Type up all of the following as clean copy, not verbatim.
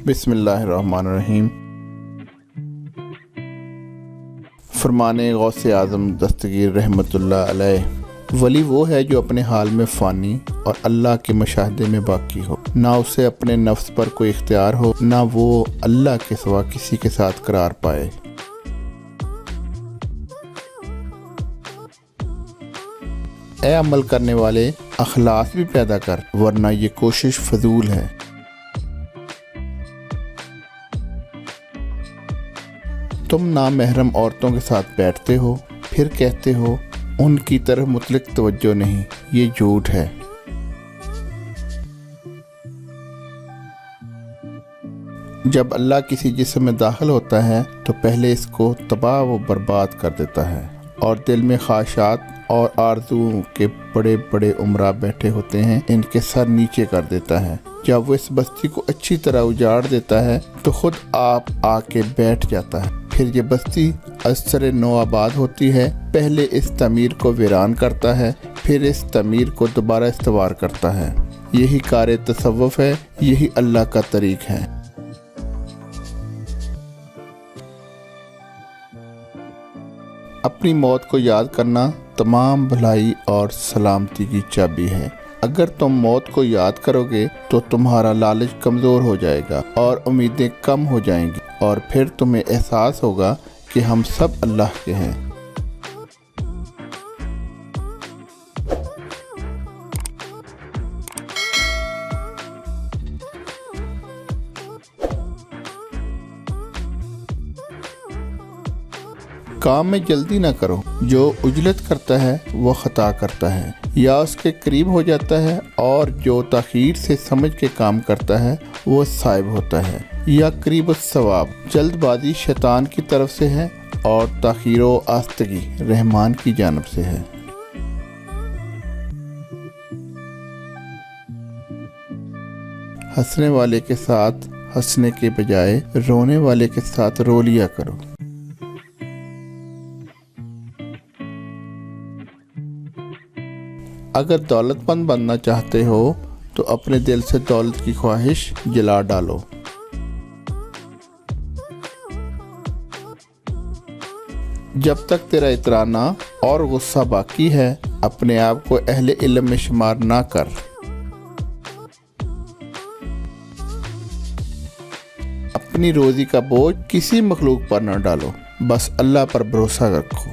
बिस्मिल्लाहिर्रहमानिर्रहीम। फरमाने गौसे आज़म दस्तगीर रहमतुल्लाह अलैह, वली वो है जो अपने हाल में फ़ानी और अल्लाह के मुशाहदे में बाकी हो। ना उसे अपने नफ्स पर कोई इख्तियार हो, ना वो अल्लाह के सिवा किसी के साथ करार पाए। ए अमल करने वाले, अखलास भी पैदा कर, वरना ये कोशिश फजूल है। तुम नामहरम औरतों के साथ बैठते हो, फिर कहते हो उनकी तरफ मुतलक तवज्जो नहीं, ये झूठ है। जब अल्लाह किसी जिस्म में दाखिल होता है तो पहले इसको तबाह व बर्बाद कर देता है और दिल में ख्वाहिशात और आरज़ुओं के बड़े बड़े उमरा बैठे होते हैं, इनके सर नीचे कर देता है। जब वो इस बस्ती को अच्छी तरह उजाड़ देता है तो खुद आप आके बैठ जाता है। फिर ये बस्ती असर नो आबाद होती है। पहले इस तमीर को वीरान करता है, फिर इस तमीर को दोबारा इस्तवार करता है। यही कार तसव्वुफ है, यही अल्लाह का तरीक है। अपनी मौत को याद करना तमाम भलाई और सलामती की चाबी है। अगर तुम मौत को याद करोगे तो तुम्हारा लालच कमज़ोर हो जाएगा और उम्मीदें कम हो जाएंगी, और फिर तुम्हें एहसास होगा कि हम सब अल्लाह के हैं। काम में जल्दी ना करो। जो उजलत करता है वो ख़ता करता है या उसके करीब हो जाता है, और जो ताख़ीर से समझ के काम करता है वो साइब होता है या करीब सवाब। जल्दबाजी शैतान की तरफ से है और ताख़ीर व आस्तगी रहमान की जानब से है। हंसने वाले के साथ हंसने के बजाय रोने वाले के साथ रो लिया करो। अगर दौलतमंद बनना चाहते हो तो अपने दिल से दौलत की ख्वाहिश जला डालो। जब तक तेरा इतराना और गुस्सा बाकी है, अपने आप को अहले इल्म में शुमार ना कर। अपनी रोजी का बोझ किसी मखलूक पर न डालो, बस अल्लाह पर भरोसा रखो।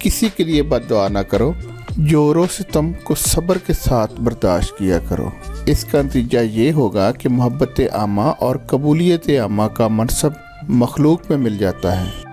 किसी के लिए बद्दुआ ना करो, जोरों से तुम को सब्र के साथ बर्दाश्त किया करो। इसका नतीजा ये होगा कि मोहब्बत आमा और कबूलियत आमा का मनसब मखलूक में मिल जाता है।